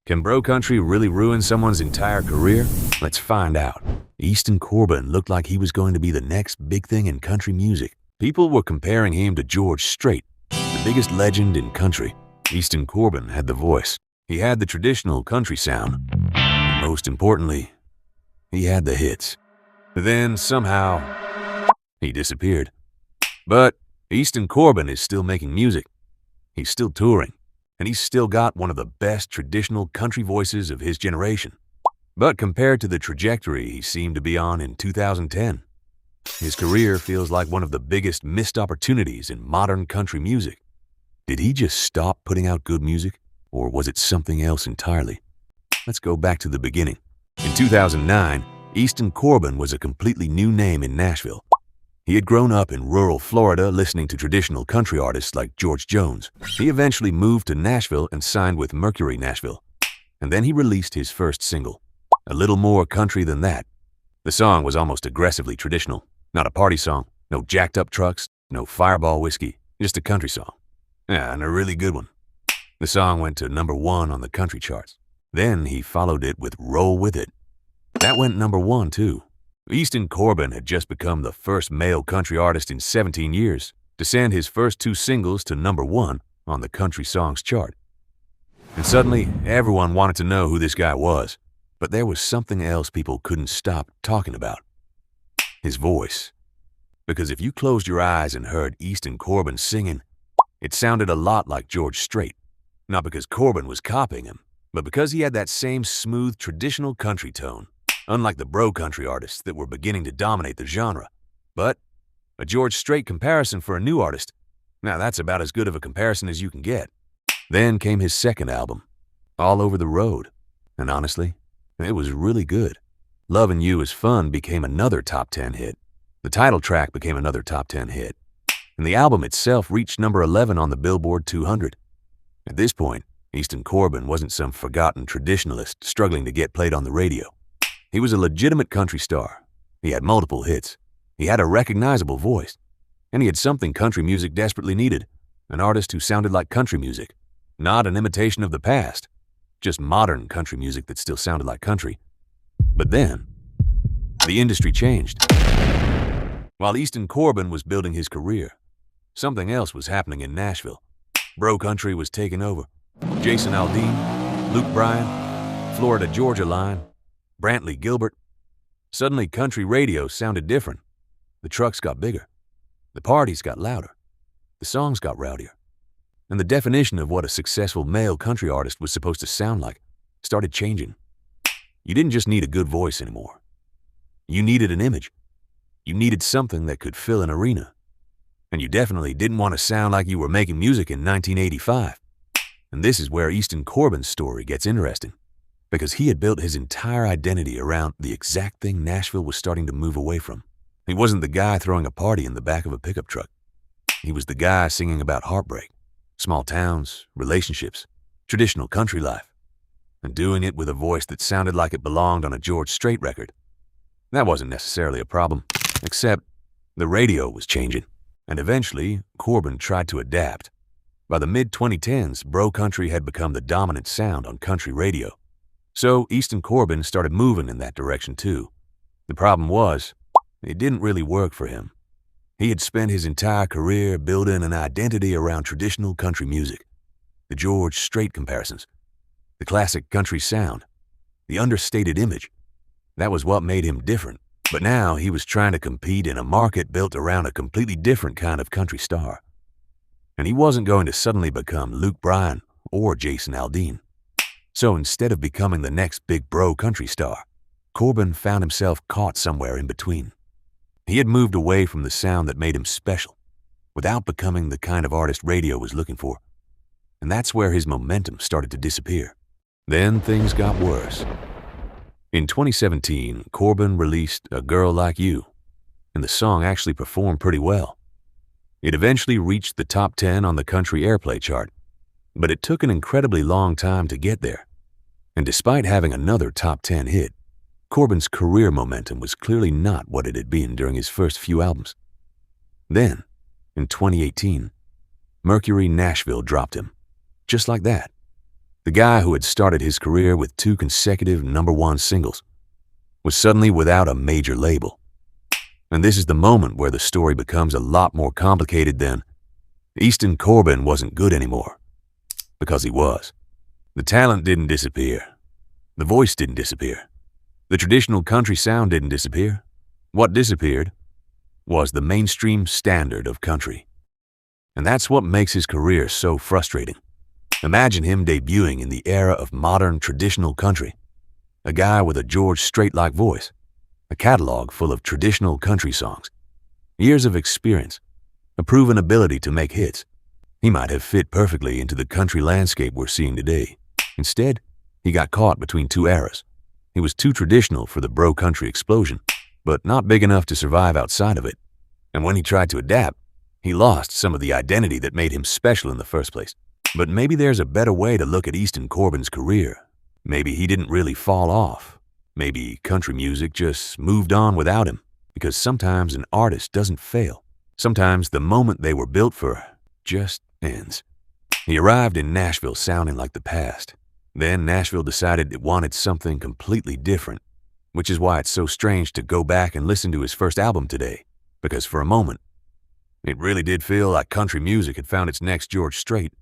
Can bro country really ruin someone's entire career? Let's find out. Easton Corbin looked like he was going to be the next big thing in country music. People were comparing him to George Strait, the biggest legend in country. Easton Corbin had the voice. He had the traditional country sound. And most importantly, he had the hits. Then somehow, he disappeared. But Easton Corbin is still making music. He's still touring. And he's still got one of the best traditional country voices of his generation. But compared to the trajectory he seemed to be on in 2010, his career feels like one of the biggest missed opportunities in modern country music. Did he just stop putting out good music, or was it something else entirely? Let's go back to the beginning. In 2009, Easton Corbin was a completely new name in Nashville. He had grown up in rural Florida listening to traditional country artists like George Jones. He eventually moved to Nashville and signed with Mercury Nashville. And then he released his first single, a little more country than that. The song was almost aggressively traditional. Not a party song, no jacked up trucks, no Fireball whiskey, just a country song. Yeah, and a really good one. The song went to #1 on the country charts. Then he followed it with Roll With It. That went #1 too. Easton Corbin had just become the first male country artist in 17 years to send his first 2 singles to #1 on the country songs chart. And suddenly, everyone wanted to know who this guy was. But there was something else people couldn't stop talking about. His voice. Because if you closed your eyes and heard Easton Corbin singing, it sounded a lot like George Strait. Not because Corbin was copying him, but because he had that same smooth, traditional country tone. Unlike the bro country artists that were beginning to dominate the genre. But a George Strait comparison for a new artist, now that's about as good of a comparison as you can get. Then came his second album, All Over the Road. And honestly, it was really good. Lovin' You Is Fun became another top 10 hit. The title track became another top 10 hit. And the album itself reached #11 on the Billboard 200. At this point, Easton Corbin wasn't some forgotten traditionalist struggling to get played on the radio. He was a legitimate country star. He had multiple hits. He had a recognizable voice. And he had something country music desperately needed, an artist who sounded like country music. Not an imitation of the past, just modern country music that still sounded like country. But then, the industry changed. While Easton Corbin was building his career, something else was happening in Nashville. Bro country was taking over. Jason Aldean, Luke Bryan, Florida Georgia Line, Brantley Gilbert. Suddenly, country radio sounded different. The trucks got bigger. The parties got louder. The songs got rowdier. And the definition of what a successful male country artist was supposed to sound like started changing. You didn't just need a good voice anymore. You needed an image. You needed something that could fill an arena. And you definitely didn't want to sound like you were making music in 1985. And this is where Easton Corbin's story gets interesting. Because he had built his entire identity around the exact thing Nashville was starting to move away from. He wasn't the guy throwing a party in the back of a pickup truck. He was the guy singing about heartbreak, small towns, relationships, traditional country life, and doing it with a voice that sounded like it belonged on a George Strait record. That wasn't necessarily a problem, except the radio was changing, and eventually Corbin tried to adapt. By the mid-2010s, bro country had become the dominant sound on country radio. So Easton Corbin started moving in that direction too. The problem was, it didn't really work for him. He had spent his entire career building an identity around traditional country music. The George Strait comparisons, the classic country sound, the understated image. That was what made him different. But now he was trying to compete in a market built around a completely different kind of country star. And he wasn't going to suddenly become Luke Bryan or Jason Aldean. So instead of becoming the next big bro country star, Corbin found himself caught somewhere in between. He had moved away from the sound that made him special, without becoming the kind of artist radio was looking for. And that's where his momentum started to disappear. Then things got worse. In 2017, Corbin released A Girl Like You, and the song actually performed pretty well. It eventually reached the top 10 on the country airplay chart, but it took an incredibly long time to get there. And despite having another top 10 hit, Corbin's career momentum was clearly not what it had been during his first few albums. Then, in 2018, Mercury Nashville dropped him. Just like that. The guy who had started his career with 2 consecutive #1 singles was suddenly without a major label. And this is the moment where the story becomes a lot more complicated than Easton Corbin wasn't good anymore. Because he was. The talent didn't disappear. The voice didn't disappear. The traditional country sound didn't disappear. What disappeared was the mainstream standard of country. And that's what makes his career so frustrating. Imagine him debuting in the era of modern traditional country. A guy with a George Strait-like voice. A catalog full of traditional country songs. Years of experience. A proven ability to make hits. He might have fit perfectly into the country landscape we're seeing today. Instead, he got caught between 2 eras. He was too traditional for the bro country explosion, but not big enough to survive outside of it. And when he tried to adapt, he lost some of the identity that made him special in the first place. But maybe there's a better way to look at Easton Corbin's career. Maybe he didn't really fall off. Maybe country music just moved on without him, because sometimes an artist doesn't fail. Sometimes the moment they were built for just ends. He arrived in Nashville sounding like the past. Then Nashville decided it wanted something completely different, which is why it's so strange to go back and listen to his first album today, because for a moment, it really did feel like country music had found its next George Strait.